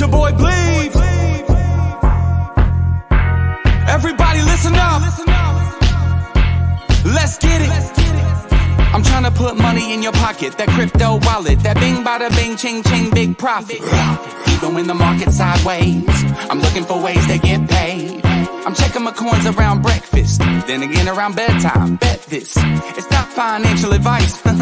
your boy Bleed. Everybody listen up. Let's get it. I'm trying to put money in your pocket. That crypto wallet. That bing bada bing ching ching big profit. Even when the market's sideways, I'm looking for ways to get paid. I'm checking my coins around breakfast, then again around bedtime. Bet this, it's not financial advice, but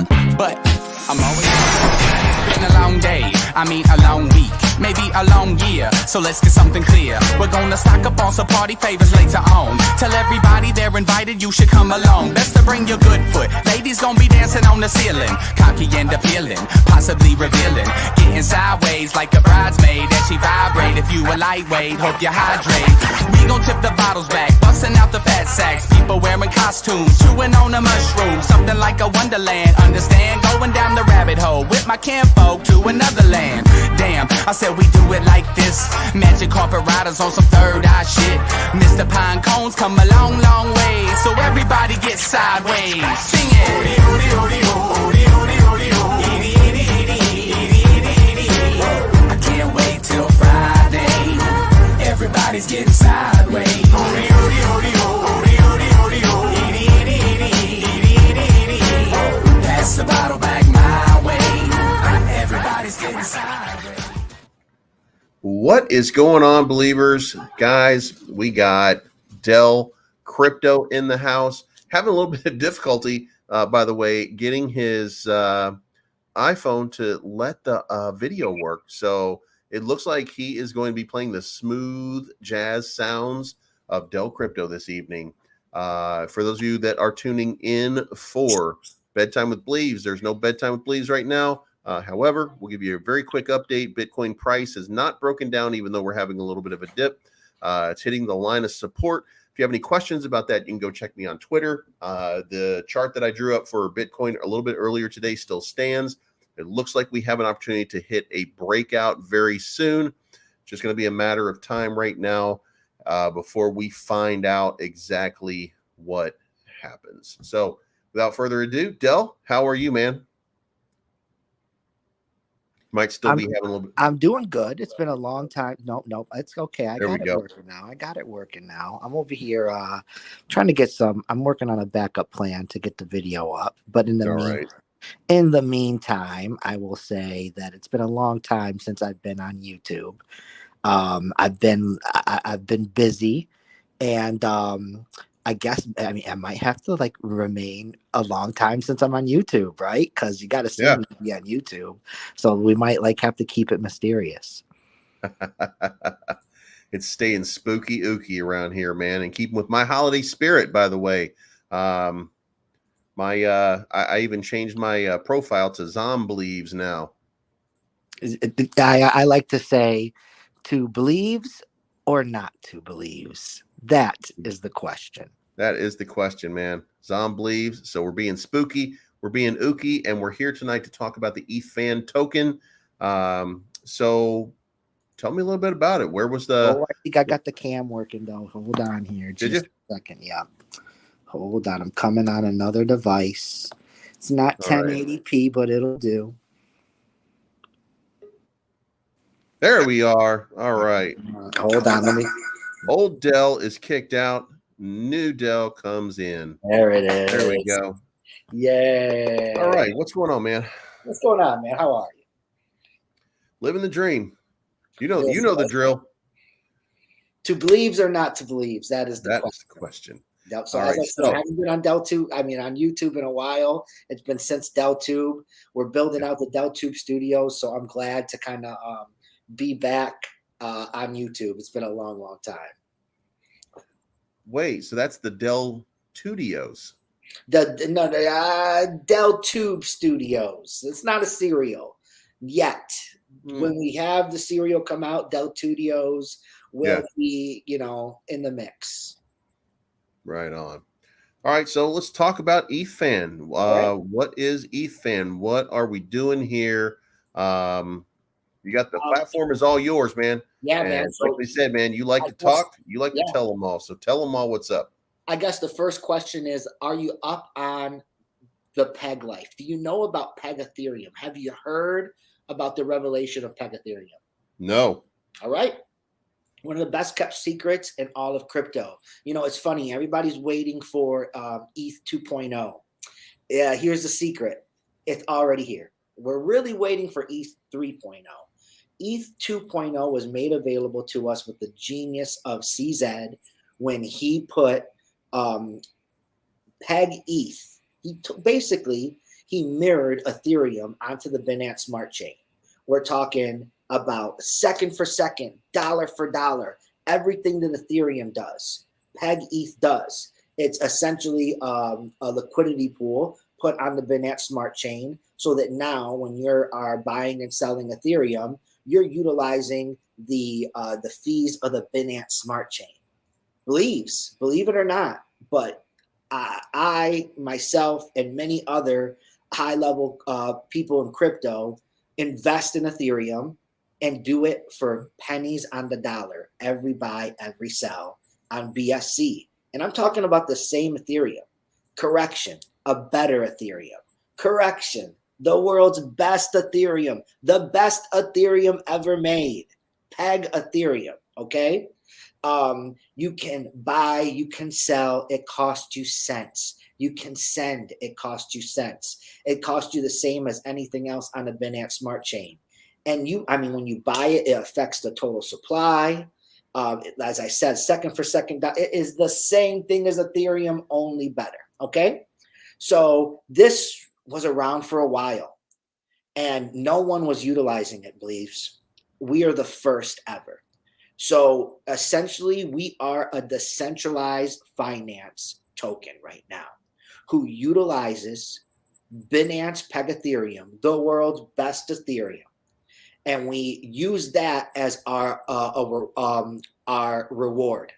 I'm always. It's been a long day, I mean a long week, maybe a long year, so let's get something clear. We're gonna stock up on some party favors later on. Tell everybody they're invited, you should come along. Best to bring your good foot, ladies gonna be dancing on the ceiling. Cocky and appealing, possibly revealing. Getting sideways like a bridesmaid as she vibrate. If you a lightweight, hope you hydrate. We gon' tip the bottles back, busting out the fat sacks. People wearing costumes, chewing on a mushroom. Something like a wonderland, understand? Going down the rabbit hole with my kinfolk to another land. Damn, I said we do it like this. Magic carpet riders on some third eye shit. Mr. Pine Cones come a long, long way, so everybody get sideways. Sing it. I can't wait till Friday. Everybody's getting sideways. Pass the bottle back my way. Everybody's getting sideways. What is going on, believers? Guys, we got Dell Crypto in the house. Having a little bit of difficulty, by the way, getting his iPhone to let the video work. So it looks like he is going to be playing the smooth jazz sounds of Dell Crypto this evening. For those of you that are tuning in for Bedtime with Bleaves, there's no Bedtime with Bleaves right now. However, we'll give you a very quick update. Bitcoin price is not broken down, even though we're having a little bit of a dip. It's hitting the line of support. If you have any questions about that, you can go check me on Twitter. The chart that I drew up for Bitcoin a little bit earlier today still stands. It looks like we have an opportunity to hit a breakout very soon. It's just going to be a matter of time right now before we find out exactly what happens. So without further ado, Dell, how are you, man? Might still be having a little bit. I'm doing good. It's been a long time. Nope, it's okay. I There got we it go. working now. I'm over here trying to get some. I'm working on a backup plan to get the video up. But in the meantime, I will say that it's been a long time since I've been on YouTube. I've been busy, and I guess I might have to remain a long time since I'm on YouTube, right? Because you got to see me be on YouTube, so we might have to keep it mysterious. It's staying spooky ooky around here, man, and keeping with my holiday spirit. By the way, I even changed my profile to Zombleaves now. I like to say, to believes or not to believes. That is the question. That is the question, man. Zombleaves. So we're being spooky, we're being ooky, and we're here tonight to talk about the Ethfan token. So tell me a little bit about it. Where was the... Oh, I think I got the cam working, though. Hold on here. Did you? A second. Yeah. Hold on. I'm coming on another device. It's not 1080p, but it'll do. There we are. All right. Hold on. Let me... Old Dell is kicked out. New Dell comes in. There it is. There we go. Yeah. All right. What's going on, man? What's going on, man? How are you? Living the dream. You know the drill. To believes or not to believes? That is the question. Yep. So as I said, I haven't been on on YouTube in a while. It's been since DellTube. We're building out the DellTube studios, so I'm glad to kind of be back on YouTube. It's been a long, long time. Wait, so that's the Dell Studios. The DellTube Studios. It's not a serial yet. When we have the serial come out, Dell Studios will be, in the mix. Right on. All right, so let's talk about Ethfan. What is Ethfan? What are we doing here? You got the platform is all yours, man. Yeah, and man. So, like we said, man, you like to talk. You like to tell them all. So tell them all what's up. I guess the first question is, are you up on the Peg life? Do you know about Peg Ethereum? Have you heard about the revelation of Peg Ethereum? No. All right. One of the best kept secrets in all of crypto. You know, it's funny. Everybody's waiting for ETH 2.0. Yeah, here's the secret. It's already here. We're really waiting for ETH 3.0. ETH 2.0 was made available to us with the genius of CZ when he put Peg ETH. Basically, he mirrored Ethereum onto the Binance Smart Chain. We're talking about second for second, dollar for dollar, everything that Ethereum does, Peg ETH does. It's essentially a liquidity pool put on the Binance Smart Chain so that now when you are buying and selling Ethereum, you're utilizing the fees of the Binance Smart Chain. Believe it or not, but I, myself, and many other high-level people in crypto invest in Ethereum and do it for pennies on the dollar, every buy, every sell on BSC. And I'm talking about the same Ethereum. Correction, a better Ethereum. Correction, the world's best Ethereum, the best Ethereum ever made. Peg Ethereum, okay? You can buy, you can sell, it costs you cents. You can send, it costs you cents. It costs you the same as anything else on the Binance Smart Chain. And when you buy it, it affects the total supply. As I said, second for second, it is the same thing as Ethereum, only better. Okay. So this was around for a while and no one was utilizing it, believes. We are the first ever. So essentially, we are a decentralized finance token right now who utilizes Binance Peg Ethereum, the world's best Ethereum. And we use that as our reward.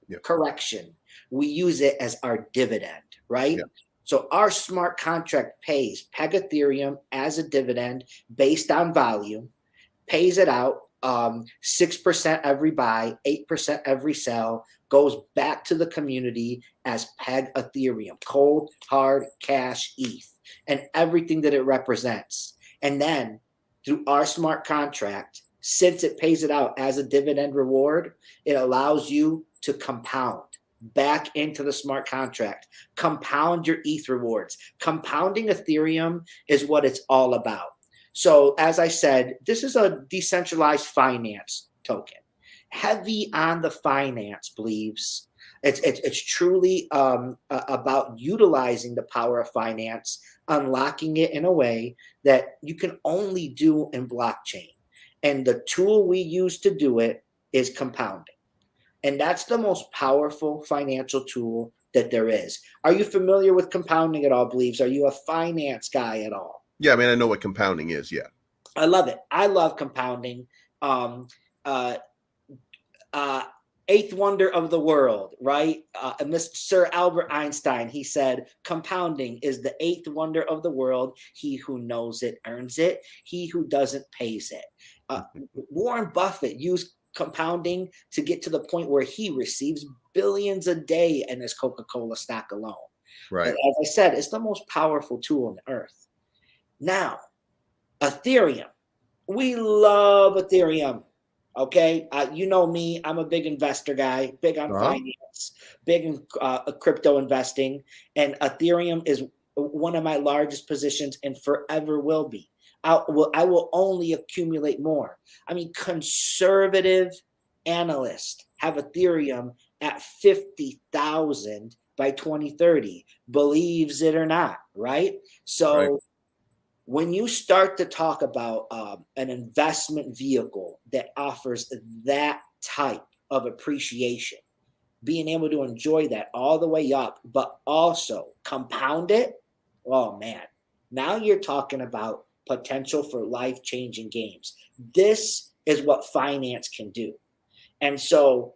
Yep. Correction. We use it as our dividend, right? Yep. So our smart contract pays Peg Ethereum as a dividend based on volume, pays it out 6% every buy, 8% every sell, goes back to the community as Peg Ethereum, cold, hard, cash, ETH, and everything that it represents. And then through our smart contract, since it pays it out as a dividend reward, it allows you to compound back into the smart contract, compound your ETH rewards. Compounding Ethereum is what it's all about. So as I said, this is a decentralized finance token, heavy on the finance, believes. It's truly about utilizing the power of finance, unlocking it in a way that you can only do in blockchain. And the tool we use to do it is compounding. And that's the most powerful financial tool that there is. Are you familiar with compounding at all, believes? Are you a finance guy at all? Yeah, I mean, I know what compounding is. Yeah. I love it. I love compounding. Eighth wonder of the world, right? Mr. Sir Albert Einstein, he said, compounding is the eighth wonder of the world. He who knows it earns it. He who doesn't pays it. Warren Buffett used compounding to get to the point where he receives billions a day in his Coca-Cola stock alone. Right. As I said, it's the most powerful tool on the earth. Now, Ethereum. We love Ethereum. Okay. You know me, I'm a big investor guy, big on finance, big in crypto investing. And Ethereum is one of my largest positions and forever will be. I will only accumulate more. I mean, conservative analysts have Ethereum at 50,000 by 2030, believes it or not, right? So when you start to talk about an investment vehicle that offers that type of appreciation, being able to enjoy that all the way up, but also compound it, oh man, now you're talking about potential for life-changing games. This is what finance can do. And so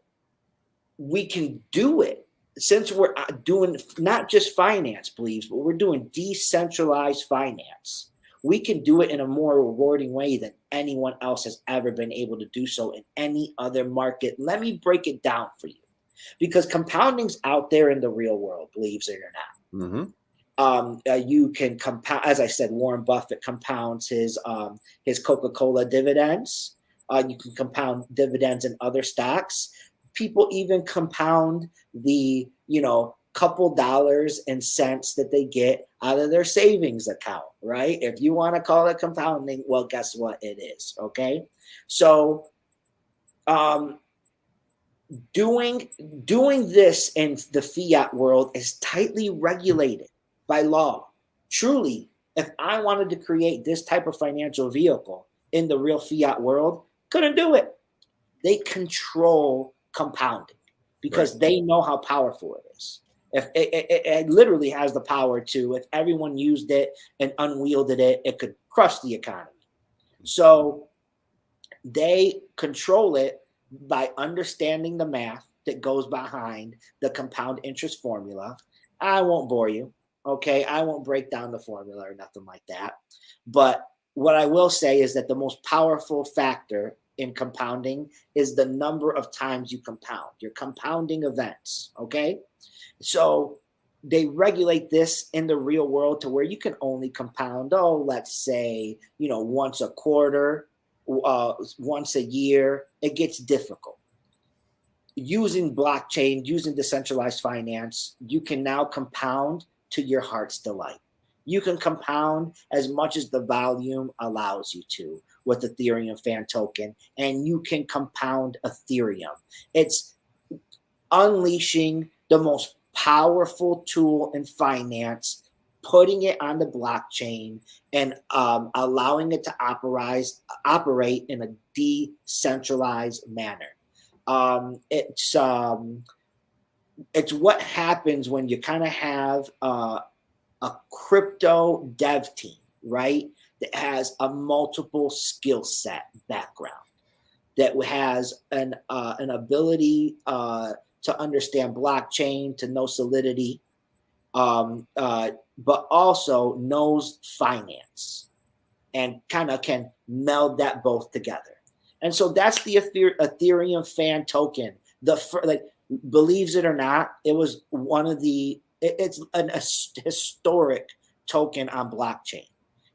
we can do it since we're doing not just finance, believes, but we're doing decentralized finance. We can do it in a more rewarding way than anyone else has ever been able to do so in any other market. Let me break it down for you, because compounding's out there in the real world, believes it or not. Mm-hmm. You can compound, as I said, Warren Buffett compounds his Coca-Cola dividends. You can compound dividends in other stocks. People even compound the, couple dollars and cents that they get out of their savings account, right? If you want to call it compounding, well, guess what? It is. Okay. So, doing this in the fiat world is tightly regulated by law. Truly, if I wanted to create this type of financial vehicle in the real fiat world, couldn't do it. They control compounding because they know how powerful it is. If it literally has the power to, if everyone used it and unwielded it, it could crush the economy. So they control it by understanding the math that goes behind the compound interest formula. I won't bore you. Okay. I won't break down the formula or nothing like that. But what I will say is that the most powerful factor in compounding is the number of times you compound, your compounding events. Okay. So they regulate this in the real world to where you can only compound, let's say, once a quarter, once a year. It gets difficult. Using blockchain, using decentralized finance, you can now compound to your heart's delight. You can compound as much as the volume allows you to with Ethereum fan token, and you can compound Ethereum. It's unleashing the most powerful tool in finance, putting it on the blockchain and allowing it to operate in a decentralized manner. It's what happens when you kind of have a crypto dev team, right? That has a multiple skill set background, that has an ability to understand blockchain, to know Solidity, but also knows finance and kind of can meld that both together. And so that's the Ethereum fan token. Believes it or not, it was it's an historic token on blockchain.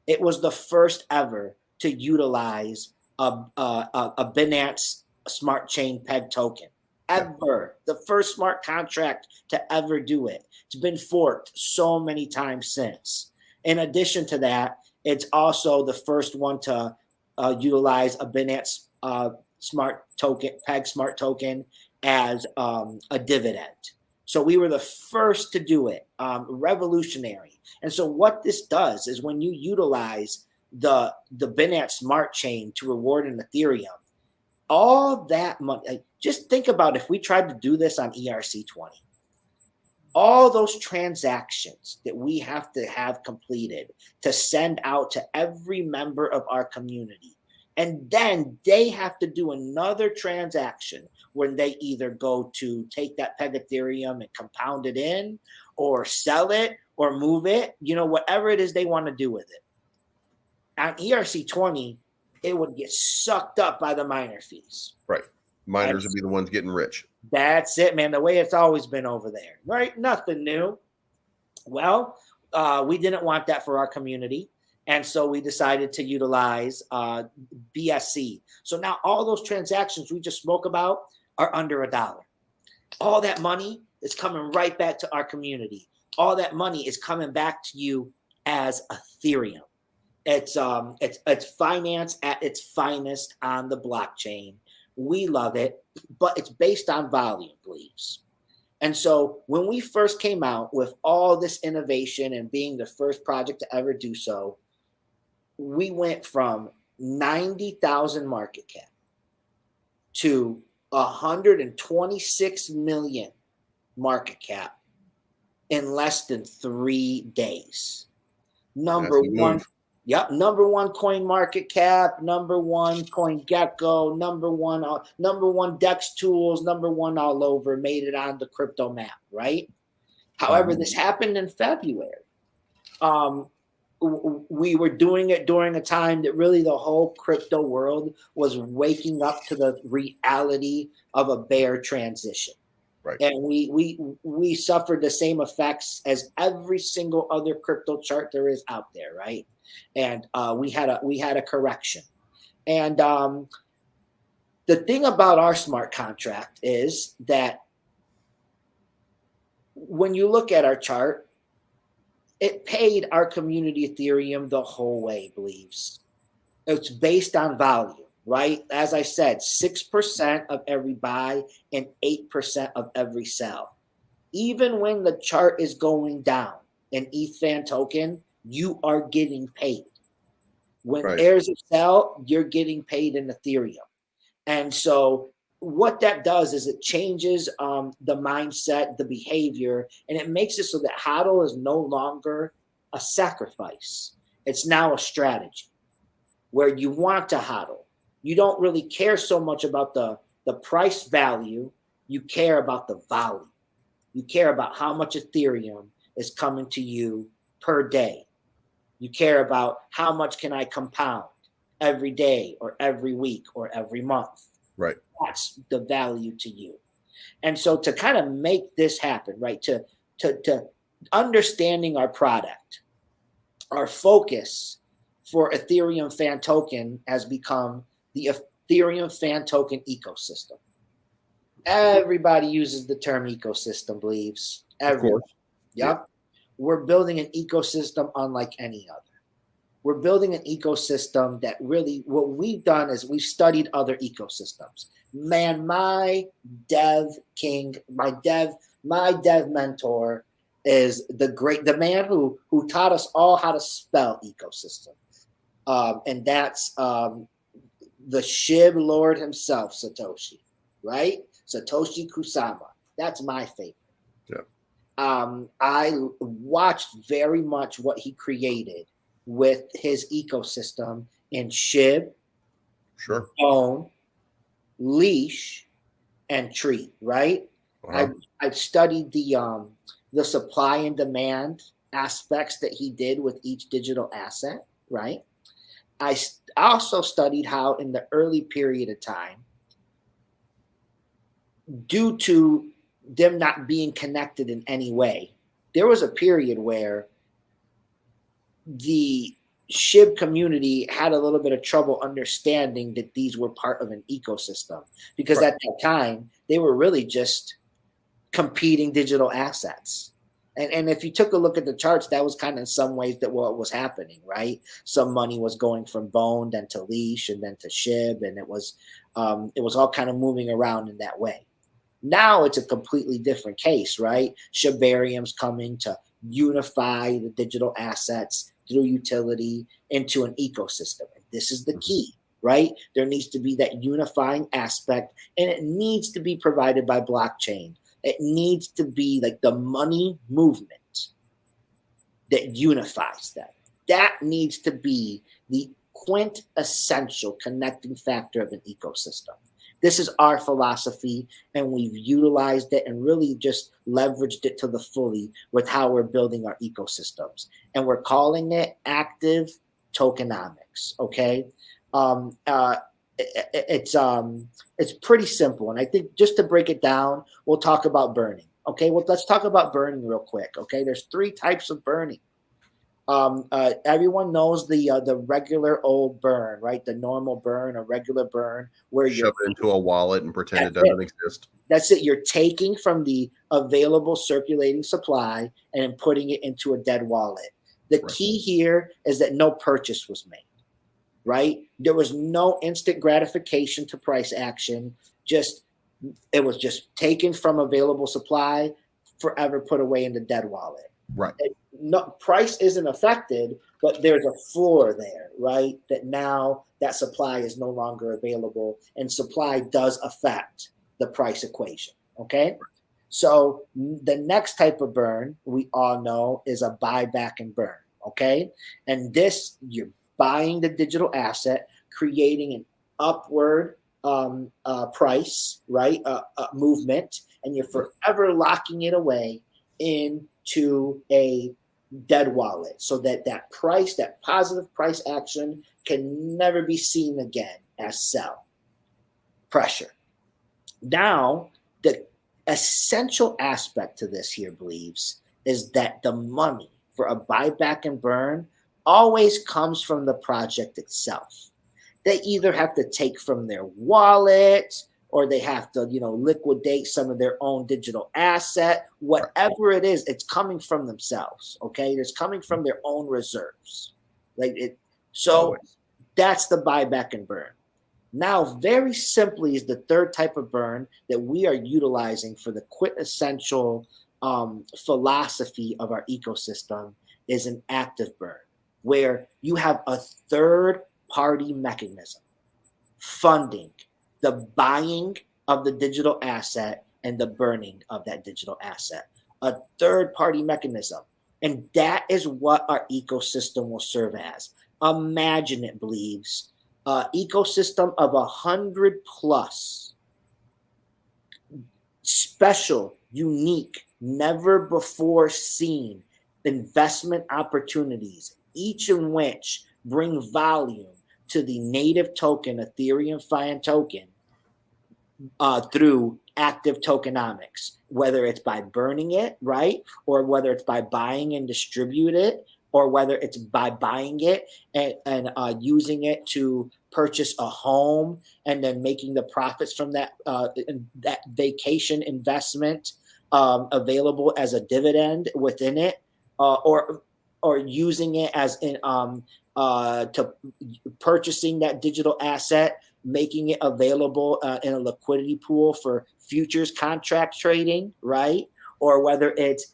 It was the first ever to utilize a Binance Smart Chain Peg token. Ever. The first smart contract to ever do it. It's been forked so many times since. In addition to that, it's also the first one to utilize a Binance smart token, Peg smart token, as a dividend. So we were the first to do it. Revolutionary. And so what this does is when you utilize the Binance smart chain to reward an Ethereum, all that money, just think about if we tried to do this on ERC20, all those transactions that we have to have completed to send out to every member of our community. And then they have to do another transaction when they either go to take that Peg Ethereum and compound it in, or sell it, or move it, whatever it is they want to do with it. On ERC20, it would get sucked up by the miner fees. Right. Miners would be the ones getting rich. That's it, man. The way it's always been over there, right? Nothing new. Well, we didn't want that for our community. And so we decided to utilize BSC. So now all those transactions we just spoke about are under $1. All that money is coming right back to our community. All that money is coming back to you as Ethereum. It's finance at its finest on the blockchain. We love it, but it's based on volume, please. And so when we first came out with all this innovation and being the first project to ever do so, we went from 90,000 market cap to 126 million market cap in less than 3 days. Number one coin market cap, number one coin gecko, number one Dex tools, number one all over, made it on the crypto map, right? However, this happened in February. We were doing it during a time that really the whole crypto world was waking up to the reality of a bear transition. Right. And we suffered the same effects as every single other crypto chart there is out there, right? And we had a correction. And The thing about our smart contract is that when you look at our chart, it paid our community Ethereum the whole way, believes. It's based on value, right? As I said, 6% of every buy and 8% of every sell. Even when the chart is going down in Ethfan token, you are getting paid. When there's a sell, you're getting paid in Ethereum. And so what that does is it changes the mindset, the behavior, and it makes it so that HODL is no longer a sacrifice. It's now a strategy where you want to HODL. You don't really care so much about the price value. You care about the value. You care about how much Ethereum is coming to you per day. You care about how much can I compound every day or every week or every month. Right. That's the value to you. And so to kind of make this happen, right, to understanding our product, our focus for Ethereum fan token has become the Ethereum fan token ecosystem. Everybody uses the term ecosystem, believes. Everyone. Yep. Yeah. We're building an ecosystem unlike any other. We're building an ecosystem that really, what we've done is we've studied other ecosystems. Man, my dev king, my dev mentor is the man who taught us all how to spell ecosystem. And that's the SHIB Lord himself, Satoshi, right? Satoshi Kusama. That's my favorite. Yeah. I watched very much what he created with his ecosystem in SHIB, sure, Bone, Leash, and Tree, right? I've studied the supply and demand aspects that he did with each digital asset, right? I also studied how in the early period of time, due to them not being connected in any way, there was a period where the SHIB community had a little bit of trouble understanding that these were part of an ecosystem, because at that time they were really just competing digital assets. And if you took a look at the charts, that was kind of in some ways that what was happening, right? Some money was going from Bone, then to Leash, and then to SHIB, and it was all kind of moving around in that way. Now it's a completely different case, right? Shibarium's coming to unify the digital assets through utility into an ecosystem. And this is the key, right? There needs to be that unifying aspect, and it needs to be provided by blockchain. It needs to be like the money movement that unifies them. That needs to be the quintessential connecting factor of an ecosystem. This is our philosophy, and we've utilized it and really just leveraged it to the fully with how we're building our ecosystems. And we're calling it active tokenomics, okay? It's pretty simple. And I think just to break it down, we'll talk about burning, okay? Well, let's talk about burning real quick, okay? There's 3 types of burning. Everyone knows the regular old burn, right? The normal burn, a regular burn, where you shove it into a wallet and pretend it doesn't exist. That's it. You're taking from the available circulating supply and putting it into a dead wallet. The key here is that no purchase was made, right? There was no instant gratification to price action. It was just taken from available supply, forever put away in the dead wallet. Right. No price isn't affected, but there's a floor there, right? That now that supply is no longer available, and supply does affect the price equation. Okay. So the next type of burn we all know is a buyback and burn. Okay. And this, you're buying the digital asset, creating an upward price, right? Movement, and you're forever locking it away into a dead wallet, so that price, that positive price action, can never be seen again as sell pressure. Now, the essential aspect to this here, believes, is that the money for a buyback and burn always comes from the project itself. they either have to take from their wallet, or they have to, liquidate some of their own digital asset. Whatever it is, it's coming from themselves. Okay, it's coming from their own reserves. Always. That's the buyback and burn. Now, very simply, is the third type of burn that we are utilizing for the quintessential philosophy of our ecosystem is an active burn, where you have a third party mechanism funding the buying of the digital asset and the burning of that digital asset. A third party mechanism. And that is what our ecosystem will serve as. Imagine it, believes, ecosystem of 100 plus special, unique, never before seen investment opportunities, each in which bring volume to the native token, Ethereum Fan Token, through active tokenomics, whether it's by burning it, right? Or whether it's by buying and distribute it, or whether it's by buying it and using it to purchase a home and then making the profits from that vacation investment available as a dividend within it, or using it as in to purchasing that digital asset, making it available in a liquidity pool for futures contract trading, right? Or whether it's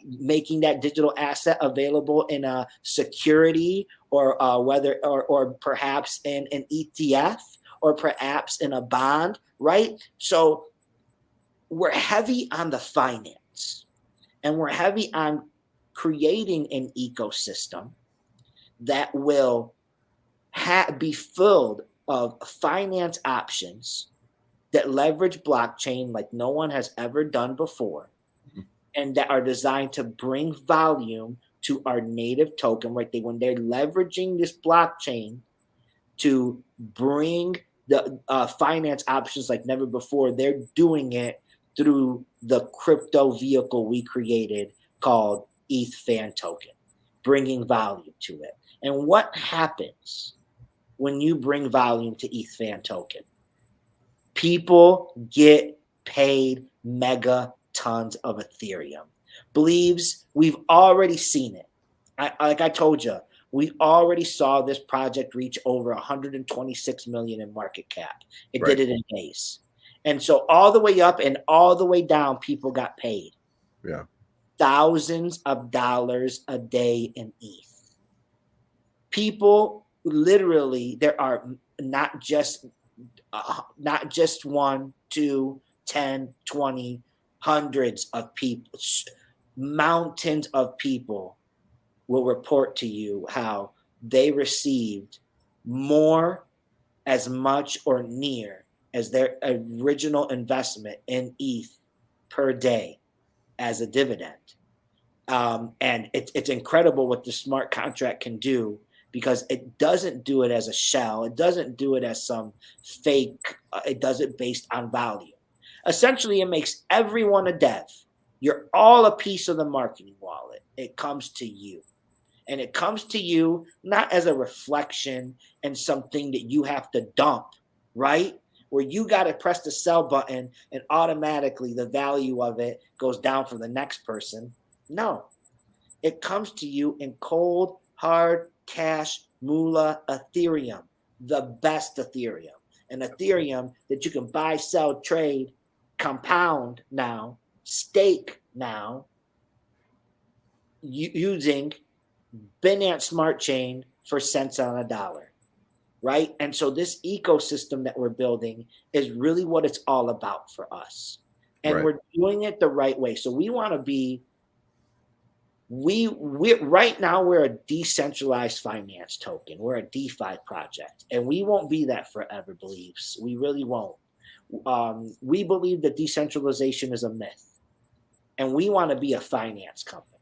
making that digital asset available in a security, or or perhaps in an ETF, or perhaps in a bond, right? So we're heavy on the finance, and we're heavy on creating an ecosystem that will be filled of finance options that leverage blockchain like no one has ever done before, and that are designed to bring volume to our native token, right? When they're leveraging this blockchain to bring the finance options like never before, they're doing it through the crypto vehicle we created called Ethfan Token, bringing value to it. And what happens when you bring volume to Ethfan Token? People get paid mega tons of Ethereum. Believes, we've already seen it. Like I told you, we already saw this project reach over 126 million in market cap. It did it in days. And so all the way up and all the way down, people got paid. Yeah. Thousands of dollars a day in ETH. People literally, there are not just 1, 2, 10, 20, hundreds of people, mountains of people will report to you how they received more, as much or near as their original investment in ETH per day as a dividend. And it's incredible what the smart contract can do, because it doesn't do it as a shell. It doesn't do it as some fake. It does it based on value. Essentially, it makes everyone a dev. You're all a piece of the marketing wallet. It comes to you. And it comes to you not as a reflection and something that you have to dump, right? Where you got to press the sell button and automatically the value of it goes down for the next person. No. It comes to you in cold, hard, cash, moolah, Ethereum, the best Ethereum. An Ethereum that you can buy, sell, trade, compound now, stake now, using Binance Smart Chain for cents on a dollar, right? And so this ecosystem that we're building is really what it's all about for us. And we're doing it the right way. So we want to be, we right now we're a decentralized finance token. We're a DeFi project, and we won't be that forever, believes. We really won't. We believe that decentralization is a myth, and we want to be a finance company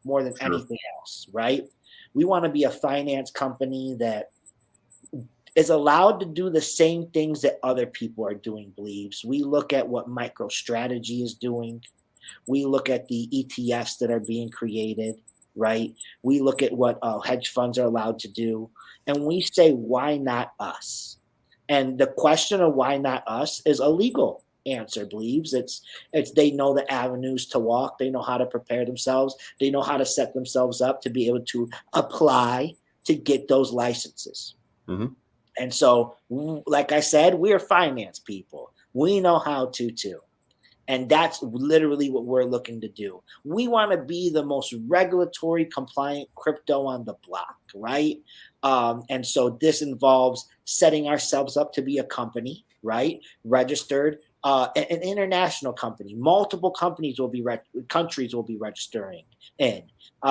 more than anything else, right? We want to be a finance company that is allowed to do the same things that other people are doing, believes. We look at what MicroStrategy is doing. We look at the ETFs that are being created, right? We look at what hedge funds are allowed to do. And we say, why not us? And the question of why not us is a legal answer, believes. It's they know the avenues to walk, they know how to prepare themselves, they know how to set themselves up to be able to apply to get those licenses. Mm-hmm. And so, like I said, we are finance people. We know how to too. And that's literally what we're looking to do. We want to be the most regulatory compliant crypto on the block, right? And so this involves setting ourselves up to be a company, right? Registered, an international company. Multiple companies will be countries will be registering in.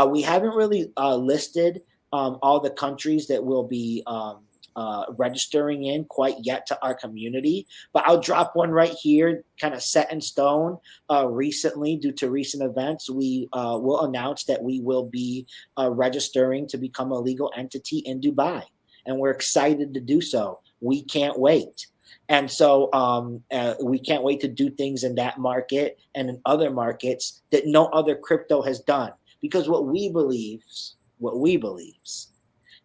We haven't really listed all the countries that will be registering in quite yet to our community, but I'll drop one right here, kind of set in stone. Recently, due to recent events, we will announce that we will be registering to become a legal entity in Dubai, and we're excited to do so. We can't wait. And so we can't wait to do things in that market and in other markets that no other crypto has done. Because what we believe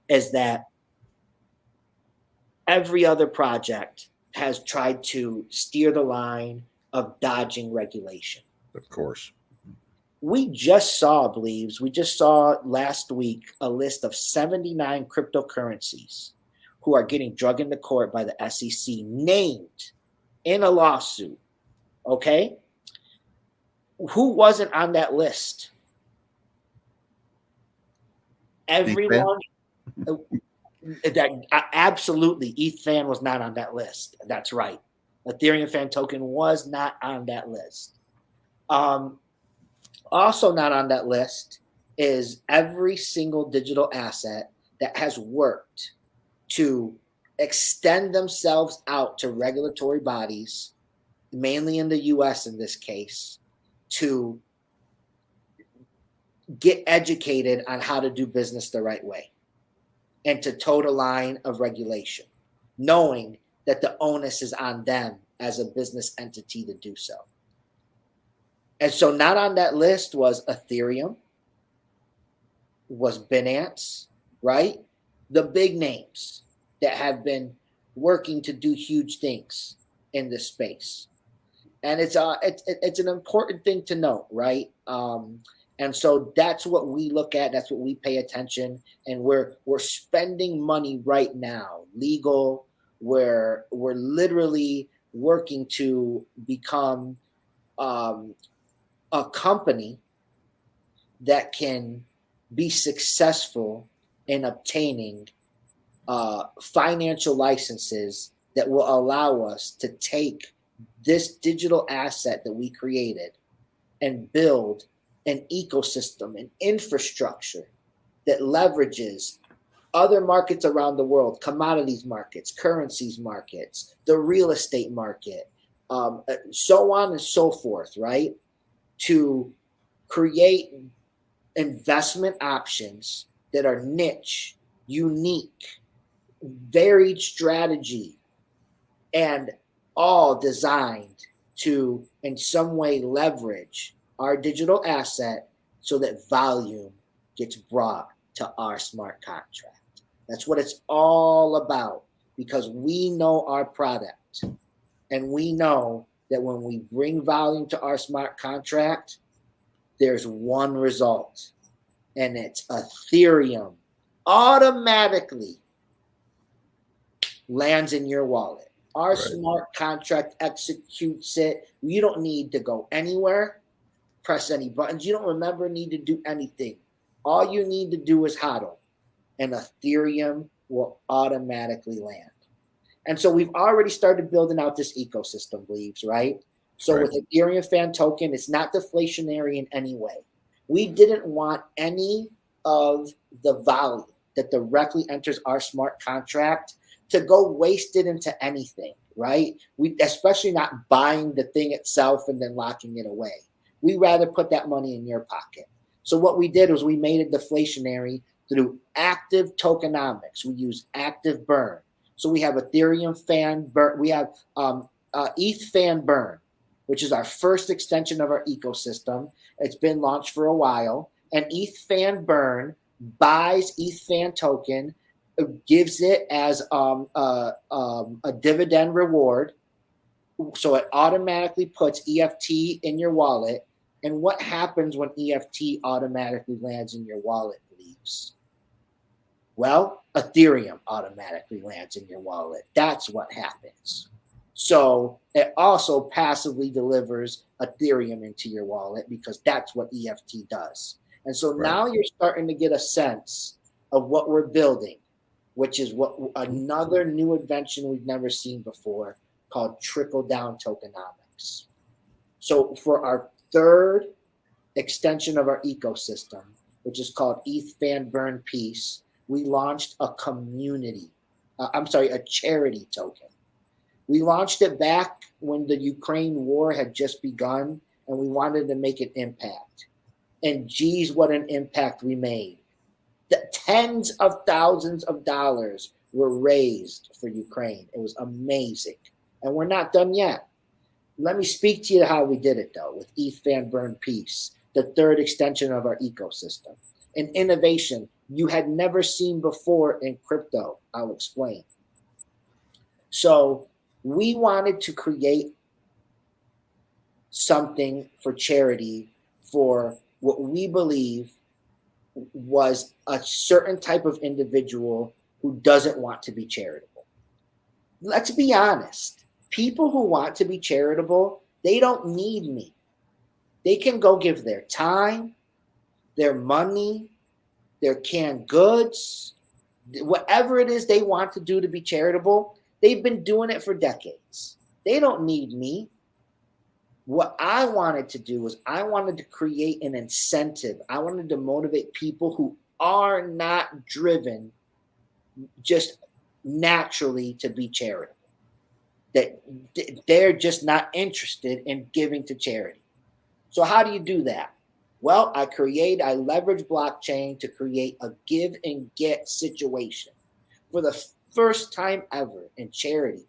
is that every other project has tried to steer the line of dodging regulation. Of course. We just saw last week a list of 79 cryptocurrencies who are getting dragged into court by the SEC, named in a lawsuit. Okay? Who wasn't on that list? Everyone. That absolutely, Ethfan was not on that list. That's right. Ethfan Token was not on that list. Also not on that list is every single digital asset that has worked to extend themselves out to regulatory bodies, mainly in the US in this case, to get educated on how to do business the right way and to toe the line of regulation, knowing that the onus is on them as a business entity to do so. And so not on that list was Ethereum, was Binance, right? The big names that have been working to do huge things in this space. And it's an important thing to note, right? And so that's what we look at. That's what we pay attention. And we're spending money right now, legal. We're literally working to become a company that can be successful in obtaining financial licenses that will allow us to take this digital asset that we created and build an ecosystem, an infrastructure that leverages other markets around the world, commodities markets, currencies markets, the real estate market, so on and so forth, right? To create investment options that are niche, unique, varied strategy, and all designed to in some way leverage our digital asset so that volume gets brought to our smart contract. That's what it's all about, because we know our product and we know that when we bring volume to our smart contract, there's one result, and it's Ethereum automatically lands in your wallet. Our smart contract executes it. You don't need to go anywhere, press any buttons. You don't need to do anything. All you need to do is hodl, and Ethereum will automatically land. And so we've already started building out this ecosystem, believes, right? So with Ethfan Token, it's not deflationary in any way. We didn't want any of the value that directly enters our smart contract to go wasted into anything, right? We especially not buying the thing itself and then locking it away. We rather put that money in your pocket. So what we did was we made it deflationary through active tokenomics. We use active burn. So we have Ethereum fan burn. We have ETH fan burn, which is our first extension of our ecosystem. It's been launched for a while. And ETH fan burn buys ETH fan token gives it as a dividend reward. So it automatically puts EFT in your wallet. And what happens when EFT automatically lands in your wallet, Leaves? Well, Ethereum automatically lands in your wallet. That's what happens. So it also passively delivers Ethereum into your wallet because that's what EFT does. And so now you're starting to get a sense of what we're building, which is what another new invention we've never seen before called trickle-down tokenomics. So for our third extension of our ecosystem, which is called Ethfan Burn Peace, we launched a charity token. We launched it back when the Ukraine war had just begun, and we wanted to make an impact. And geez, what an impact we made. The tens of thousands of dollars were raised for Ukraine. It was amazing. And we're not done yet. Let me speak to you how we did it, though, with Ethfan Burn Peace, the third extension of our ecosystem. An innovation you had never seen before in crypto. I'll explain. So we wanted to create something for charity for what we believe was a certain type of individual who doesn't want to be charitable. Let's be honest. People who want to be charitable, they don't need me. They can go give their time, their money, their canned goods, whatever it is they want to do to be charitable. They've been doing it for decades. They don't need me. What I wanted to do was I wanted to create an incentive. I wanted to motivate people who are not driven just naturally to be charitable. That they're just not interested in giving to charity. So how do you do that? Well, I leverage blockchain to create a give and get situation. For the first time ever in charity,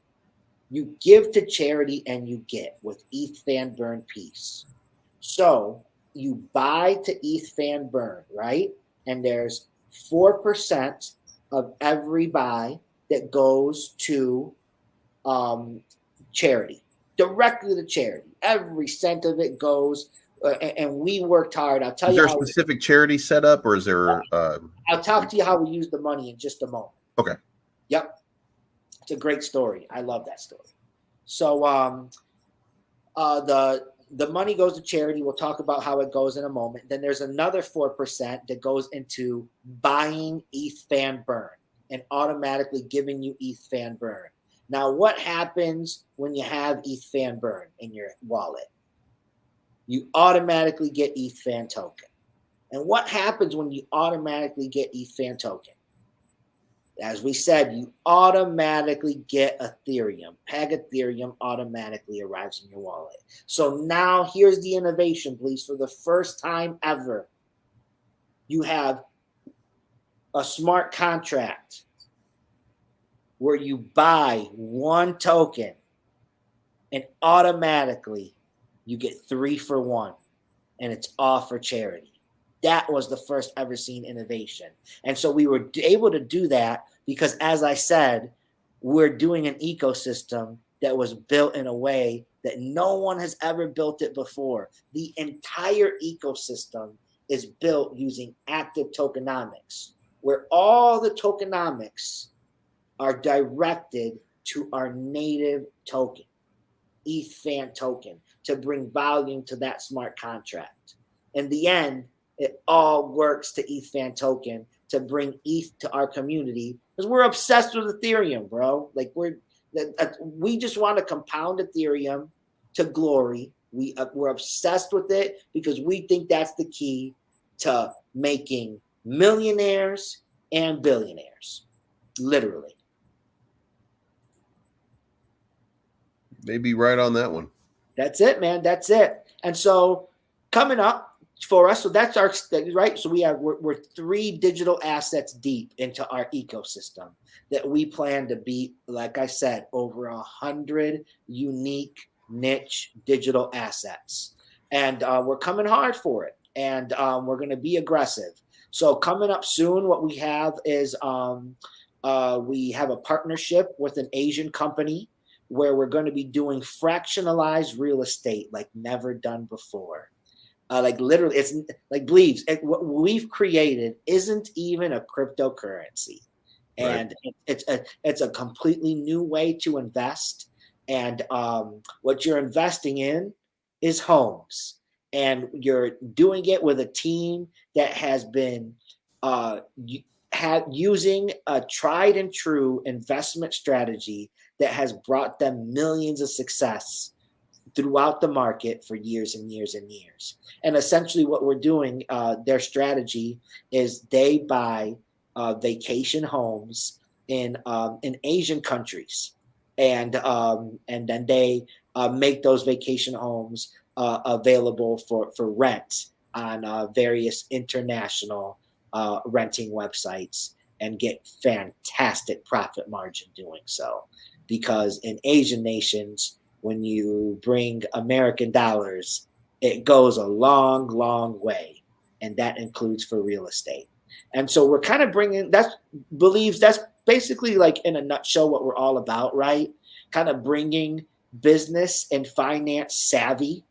you give to charity and you get with Ethfan Burn Peace. So you buy to Ethfan Burn, right? And there's 4% of every buy that goes to charity, directly to charity. Every cent of it goes, and we worked hard. I'll tell you. Is there a specific charity set up, or is there? I'll talk to you how we use the money in just a moment. Okay. Yep. It's a great story. I love that story. So the money goes to charity. We'll talk about how it goes in a moment. Then there's another 4% that goes into buying Ethfan Burn and automatically giving you Ethfan Burn. Now, what happens when you have Ethfan Burn in your wallet? You automatically get Ethfan Token. And what happens when you automatically get Ethfan Token? As we said, you automatically get Ethereum. Peg Ethereum automatically arrives in your wallet. So now here's the innovation, please. For the first time ever, you have a smart contract where you buy one token and automatically you get 3 for 1, and it's all for charity. That was the first ever seen innovation. And so we were able to do that because, as I said, we're doing an ecosystem that was built in a way that no one has ever built it before. The entire ecosystem is built using active tokenomics, where all the tokenomics are directed to our native token, Ethfan token, to bring volume to that smart contract. In the end, it all works to Ethfan token to bring ETH to our community because we're obsessed with Ethereum, bro. Like we just want to compound Ethereum to glory. We're obsessed with it because we think that's the key to making millionaires and billionaires, literally. Maybe right on that one. That's it, man. That's it. And so coming up for us, so that's our right. So we're 3 digital assets deep into our ecosystem that we plan to be, like I said, over 100 unique niche digital assets, and we're coming hard for it, and we're going to be aggressive. So coming up soon, what we have is We have a partnership with an Asian company where we're going to be doing fractionalized real estate like never done before. Like literally, it's like believes what we've created isn't even a cryptocurrency, and it's a completely new way to invest. And what you're investing in is homes, and you're doing it with a team that has been using a tried and true investment strategy that has brought them millions of success throughout the market for years and years and years. And essentially what we're doing, their strategy is they buy vacation homes in Asian countries. And then they make those vacation homes available for rent on various international renting websites and get fantastic profit margin doing so. Because in Asian nations, when you bring American dollars, it goes a long, long way. And that includes for real estate. And so we're kind of bringing that's basically like in a nutshell what we're all about, right? Kind of bringing business and finance savvy,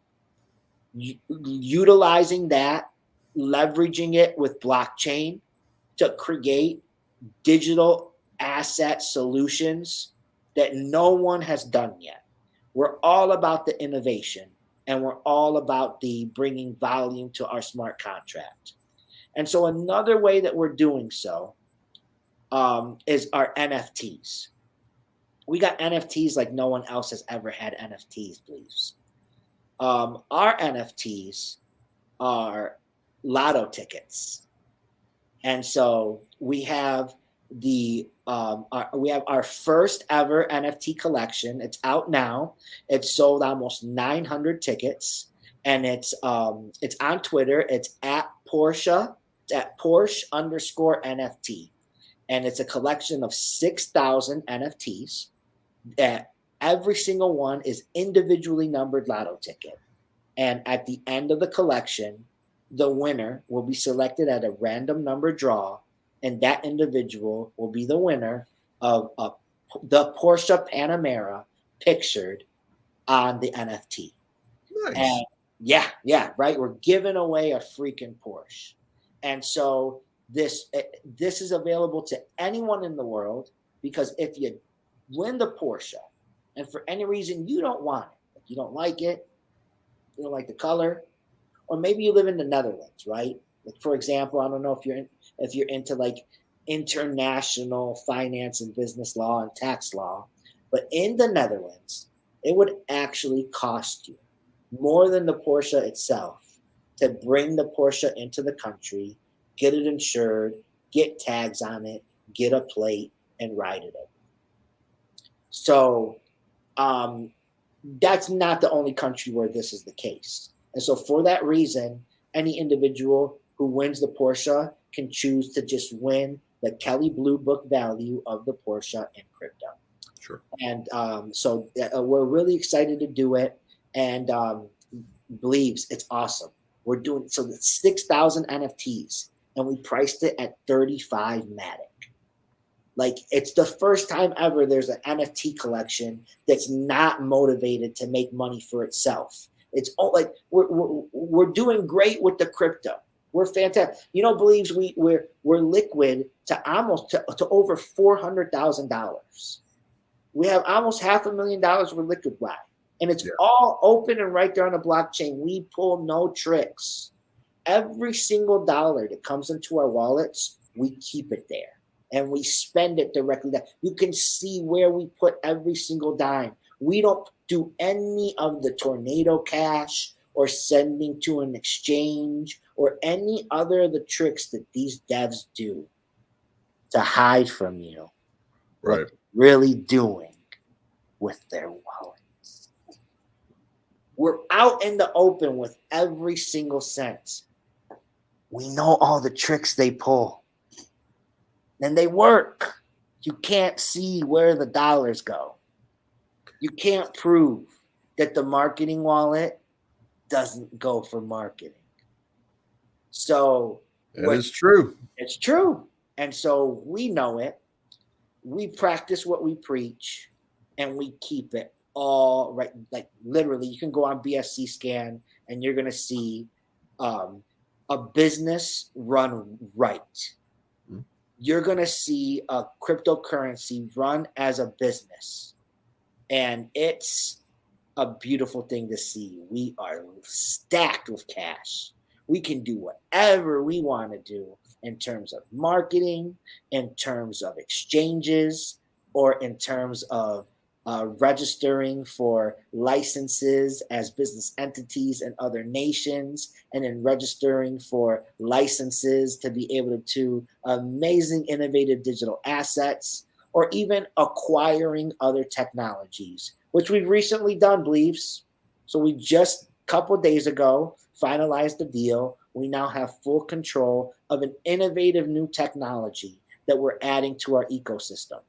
utilizing that, leveraging it with blockchain to create digital asset solutions that no one has done yet. We're all about the innovation, and we're all about the bringing volume to our smart contract. And so another way that we're doing so is our NFTs. We got NFTs like no one else has ever had NFTs, please. Our NFTs are lotto tickets. And so we have our first ever NFT collection. It's out now. It's sold almost 900 tickets, and it's on Twitter. It's at Porsche. It's at Porsche_NFT, and it's a collection of 6,000 NFTs. That every single one is individually numbered lotto ticket, and at the end of the collection, the winner will be selected at a random number draw, and that individual will be the winner of the Porsche Panamera pictured on the NFT. Nice. And yeah, right. We're giving away a freaking Porsche, and so this is available to anyone in the world, because if you win the Porsche, and for any reason you don't want it, you don't like it, you don't like the color, or maybe you live in the Netherlands, right? Like, for example, I don't know if you're into like international finance and business law and tax law, but in the Netherlands, it would actually cost you more than the Porsche itself to bring the Porsche into the country, get it insured, get tags on it, get a plate, and ride it over. So that's not the only country where this is the case. And so for that reason, any individual who wins the Porsche can choose to just win the Kelly Blue Book value of the Porsche in crypto. Sure. And so we're really excited to do it, and believes it's awesome. We're doing so 6,000 NFTs, and we priced it at 35 Matic. Like, it's the first time ever there's an NFT collection that's not motivated to make money for itself. It's all like we're doing great with the crypto. We're fantastic. Believes we're liquid to over $400,000. We have almost $500,000 we're liquid by, and it's all open and right there on the blockchain. We pull no tricks. Every single dollar that comes into our wallets, we keep it there, and we spend it directly there. You can see where we put every single dime. We don't do any of the tornado cash or sending to an exchange or any other of the tricks that these devs do to hide from you Right. what they're really doing with their wallets. We're out in the open with every single cent. We know all the tricks they pull, and they work. You can't see where the dollars go. You can't prove that the marketing wallet doesn't go for marketing. So that is true. It's true. And so we know it. we practice what we preach, and we keep it all right. Like literally, you can go on BSC Scan, and you're gonna see a business run right. You're gonna see a cryptocurrency run as a business, and it's a beautiful thing to see. We are stacked with cash. We can do whatever we want to do in terms of marketing, in terms of exchanges, or in terms of registering for licenses as business entities in other nations, and in registering for licenses to be able to amazing, innovative digital assets, or even acquiring other technologies, which we've recently done, Bleeves. So we just a couple of days ago finalized the deal. We now have full control of an innovative new technology that we're adding to our ecosystem.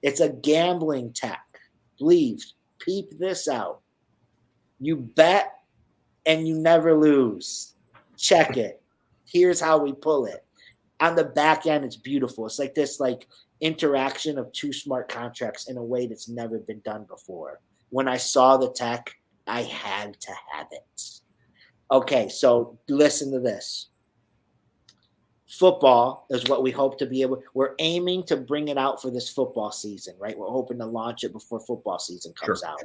It's a gambling tech. Please peep this out. You bet and you never lose. Check it. Here's how we pull it. On the back end, it's beautiful. It's like this interaction of two smart contracts in a way that's never been done before. When I saw the tech, I had to have it. Okay, so listen to this. Football is what we hope to be able. We're aiming to bring it out for this football season, right? We're hoping to launch it before football season comes out.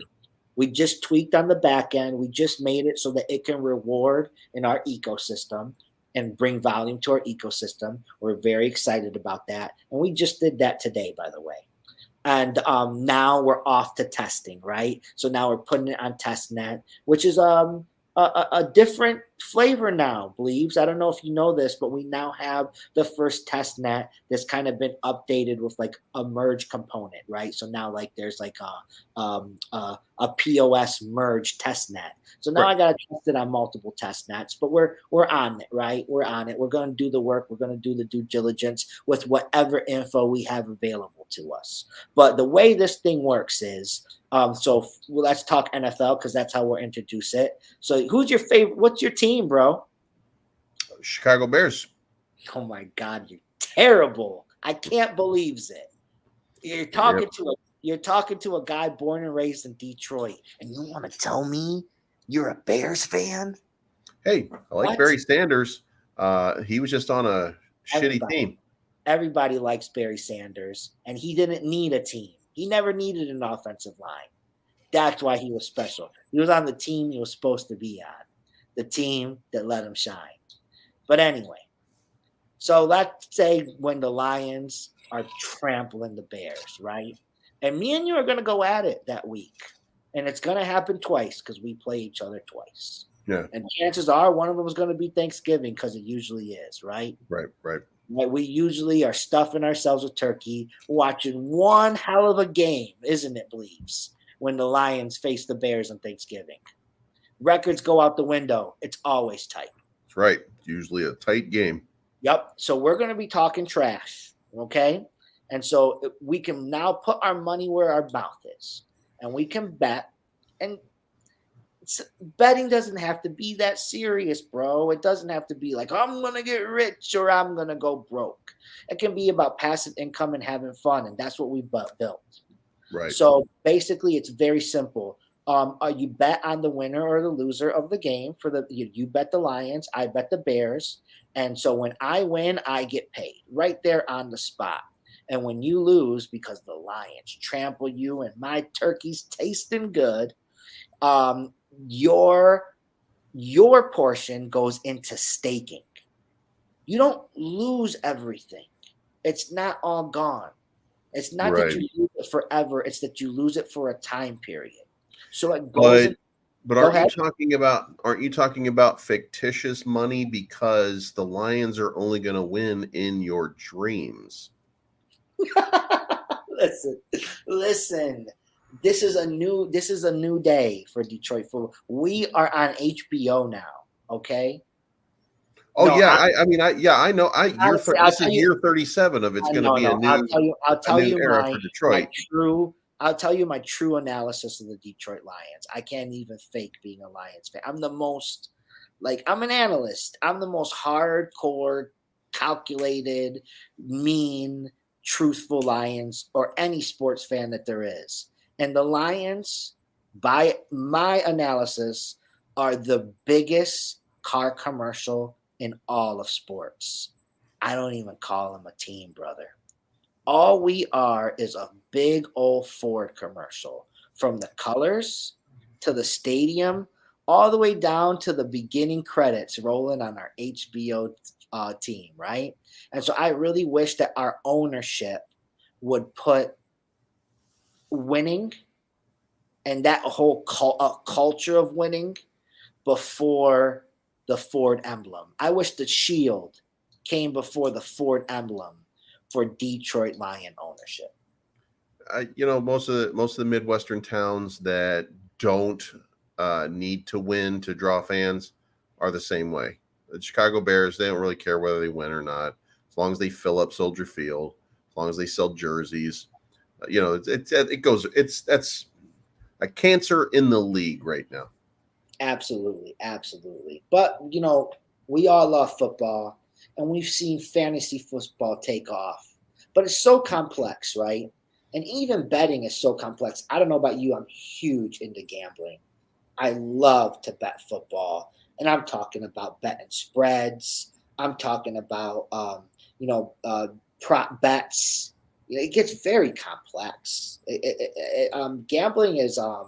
We just tweaked on the back end. We just made it so that it can reward in our ecosystem and bring volume to our ecosystem. We're very excited about that. And we just did that today, by the way. And now we're off to testing, right? So now we're putting it on testnet, which is a different flavor now, Bleeves. I don't know if you know this, but we now have the first testnet that's kind of been updated with like a merge component, right? So now like there's like a POS merge testnet. So now I got to test it on multiple testnets, but we're on it, right? We're on it. We're going to do the work. We're going to do the due diligence with whatever info we have available to us. But the way this thing works is, let's talk NFL because that's how we'll introduce it. So who's your favorite? What's your team, bro? Chicago Bears. Oh my God, you're terrible. I can't believe it. You're talking to a guy born and raised in Detroit, and you want to tell me you're a Bears fan? Hey, I like Barry Sanders. He was just on a shitty team. Everybody likes Barry Sanders, and he didn't need a team. He never needed an offensive line. That's why he was special. He was on the team he was supposed to be on, the team that let him shine. But anyway, so let's say when the Lions are trampling the Bears, right? And me and you are going to go at it that week. And it's going to happen twice because we play each other twice. Yeah. And chances are one of them is going to be Thanksgiving because it usually is, right? Right. We usually are stuffing ourselves with turkey, watching one hell of a game, isn't it, Bleeves, when the Lions face the Bears on Thanksgiving. Records go out the window. It's always tight. That's right. Usually a tight game. Yep. So we're going to be talking trash, okay? And so we can now put our money where our mouth is, and we can bet. And betting doesn't have to be that serious, bro. It doesn't have to be like, I'm going to get rich or I'm going to go broke. It can be about passive income and having fun, and that's what we built. Right. So basically, it's very simple. You bet on the winner or the loser of the game. You bet the Lions, I bet the Bears. And so when I win, I get paid right there on the spot. And when you lose because the Lions trample you and my turkey's tasting good, your portion goes into staking. You don't lose everything. It's not all gone. It's not that you lose it forever. It's that you lose it for a time period. So it goes. But aren't you talking about fictitious money because the Lions are only going to win in your dreams? Listen. This is a new day for Detroit football. We are on HBO now. Okay. Oh no, I know. This is year 37 of it's going to be a new. I'll tell you era for Detroit. I'll tell you my true analysis of the Detroit Lions. I can't even fake being a Lions fan. I'm an analyst. I'm the most hardcore, calculated, mean, truthful Lions or any sports fan that there is. And the Lions, by my analysis, are the biggest car commercial in all of sports. I don't even call them a team, brother. All we are is a big old Ford commercial, from the colors to the stadium, all the way down to the beginning credits rolling on our HBO team, right? And so I really wish that our ownership would put winning and that whole culture of winning before the Ford emblem. I wish the shield came before the Ford emblem for Detroit Lion ownership. Most of the Midwestern towns that don't need to win to draw fans are the same way. The Chicago Bears, they don't really care whether they win or not, as long as they fill up Soldier Field, as long as they sell jerseys. That's a cancer in the league right now. Absolutely, absolutely. But we all love football, and we've seen fantasy football take off. But it's so complex, right? And even betting is so complex. I don't know about you. I'm huge into gambling. I love to bet football. And I'm talking about betting spreads. I'm talking about, prop bets. It gets very complex. Gambling is a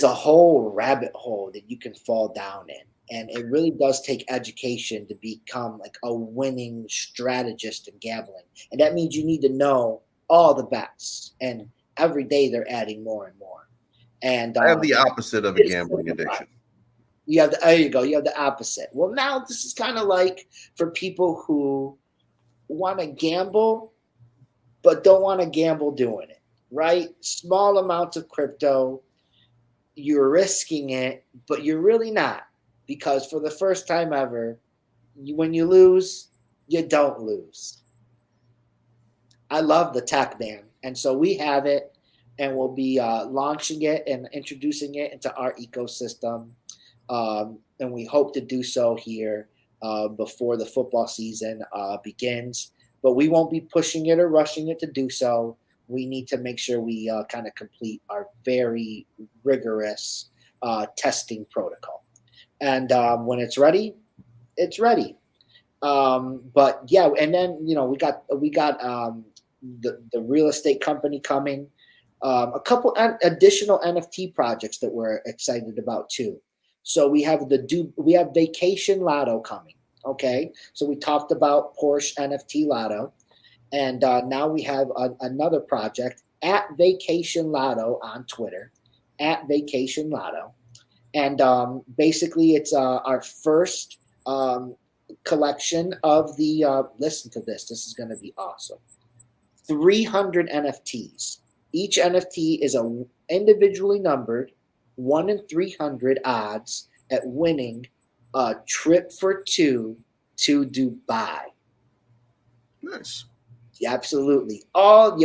whole rabbit hole that you can fall down in. And it really does take education to become like a winning strategist in gambling. And that means you need to know all the bets. And every day they're adding more and more. And I have the opposite of a gambling addiction. There you go. You have the opposite. Well, now this is kind of like for people who want to gamble, but don't want to gamble doing it, right? Small amounts of crypto. You're risking it, but you're really not, because for the first time ever, when you lose, you don't lose. I love the tech, man. And so we have it, and we'll be launching it and introducing it into our ecosystem. And we hope to do so here before the football season begins. But we won't be pushing it or rushing it to do so. We need to make sure we kind of complete our very rigorous testing protocol. And when it's ready, it's ready. But yeah, and then we got the real estate company coming. A couple additional NFT projects that we're excited about too. So we have Vacation Lotto coming. Okay, so we talked about Porsche NFT Lotto. And now we have another project at Vacation Lotto on Twitter, at Vacation Lotto. And basically it's our first collection of the, listen to this is going to be awesome. 300 NFTs. Each NFT is a individually numbered 1 in 300 odds at winning a trip for 2 to Dubai. Nice. Absolutely. All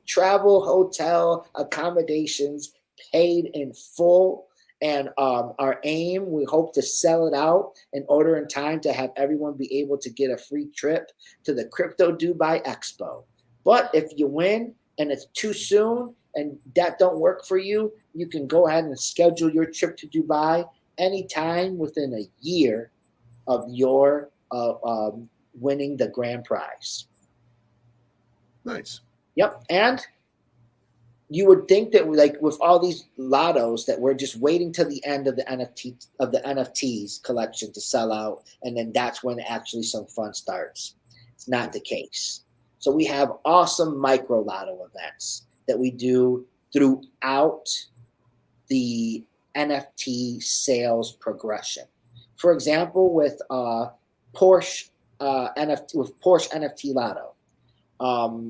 travel, hotel, accommodations paid in full. And our aim, we hope to sell it out in order in time to have everyone be able to get a free trip to the Crypto Dubai Expo. But if you win and it's too soon and that don't work for you, you can go ahead and schedule your trip to Dubai anytime within a year of your winning the grand prize. Nice. Yep. And you would think that like with all these lottos that we're just waiting till the end of the NFTs collection to sell out, and then that's when actually some fun starts. It's not the case. So we have awesome micro lotto events that we do throughout the NFT sales progression. For example, with Porsche NFT Lotto.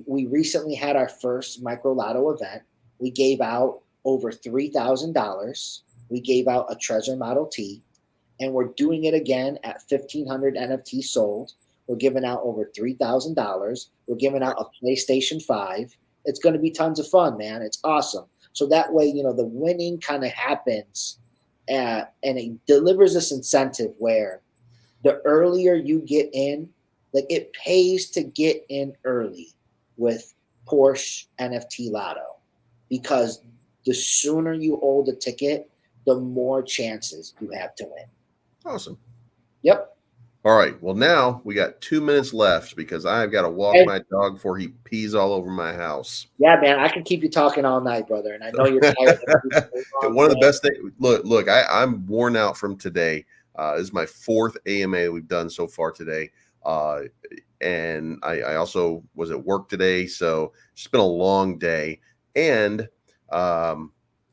We recently had our first micro lotto event. We gave out over $3,000. We gave out a Treasure Model T, and we're doing it again at 1,500 NFTs sold. We're giving out over $3,000. We're giving out a PlayStation 5. It's going to be tons of fun, man. It's awesome. So that way, the winning kind of happens, and it delivers this incentive where the earlier you get in Like, it pays to get in early with Porsche NFT Lotto, because the sooner you hold a ticket, the more chances you have to win. Awesome. Yep. All right. Well, now we got 2 minutes left because I've got to walk my dog before he pees all over my house. Yeah, man, I can keep you talking all night, brother. And I know you're tired. One of the best things. Look, I'm worn out from today. This is my 4th AMA we've done so far today. And I also was at work today, so it's been a long day. And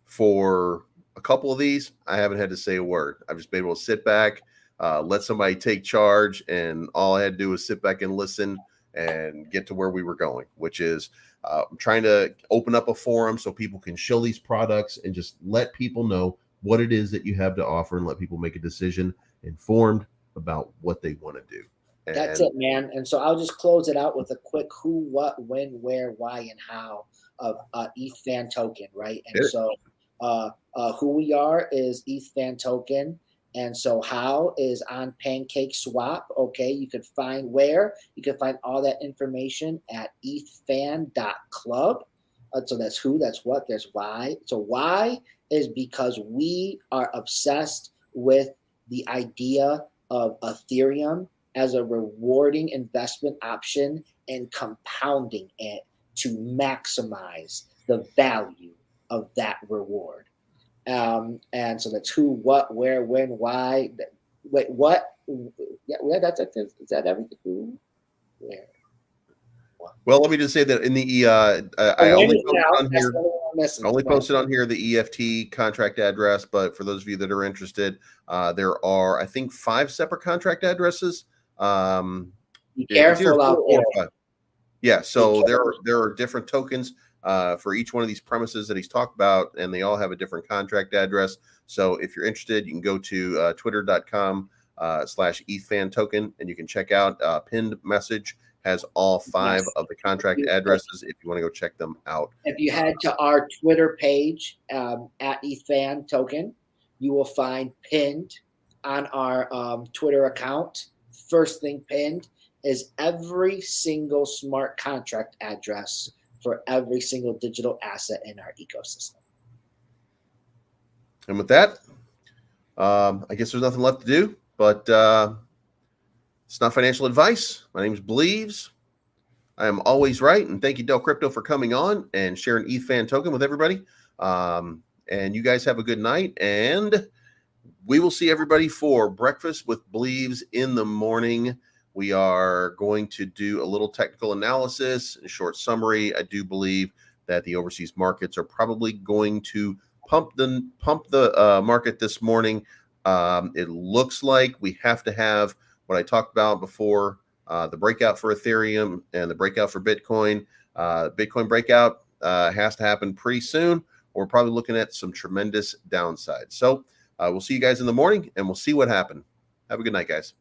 for a couple of these, I haven't had to say a word. I've just been able to sit back, let somebody take charge, and all I had to do was sit back and listen and get to where we were going, which is I'm trying to open up a forum so people can show these products and just let people know what it is that you have to offer and let people make a decision informed about what they want to do. And that's it, man. And so I'll just close it out with a quick who, what, when, where, why, and how of Ethfan Token, right? And so who we are is Ethfan Token. And so how is on Pancake Swap. Okay, you can find all that information at ethfan.club. So that's who, that's what, there's why. So why is because we are obsessed with the idea of Ethereum as a rewarding investment option and compounding it to maximize the value of that reward. And so that's who, what, where, when, why. Wait, what? Yeah, that's it. Is that everything? Who, where? What? Well, let me just say that in the I only posted on here the EFT contract address, but for those of you that are interested, there are, I think, 5 separate contract addresses. Be careful out there. Yeah, so there are different tokens for each one of these premises that he's talked about, and they all have a different contract address. So if you're interested, you can go to twitter.com/Ethfan Token, and you can check out pinned message has all 5 of the contract addresses if you want to go check them out. If you head to our Twitter page at Ethfan Token, you will find pinned on our Twitter account. First thing pinned is every single smart contract address for every single digital asset in our ecosystem. And with that, I guess there's nothing left to do, but it's not financial advice. My name is Bleaves. I am always right. And thank you, Del Crypto, for coming on and sharing Ethfan Token with everybody. And you guys have a good night. And we will see everybody for Breakfast with Bleaves in the morning. We are going to do a little technical analysis, a short summary. I do believe that the overseas markets are probably going to pump the market this morning. It looks like we have to have what I talked about before, the breakout for Ethereum and the breakout for Bitcoin. Bitcoin breakout has to happen pretty soon. We're probably looking at some tremendous downside. So we'll see you guys in the morning, and we'll see what happened. Have a good night, guys.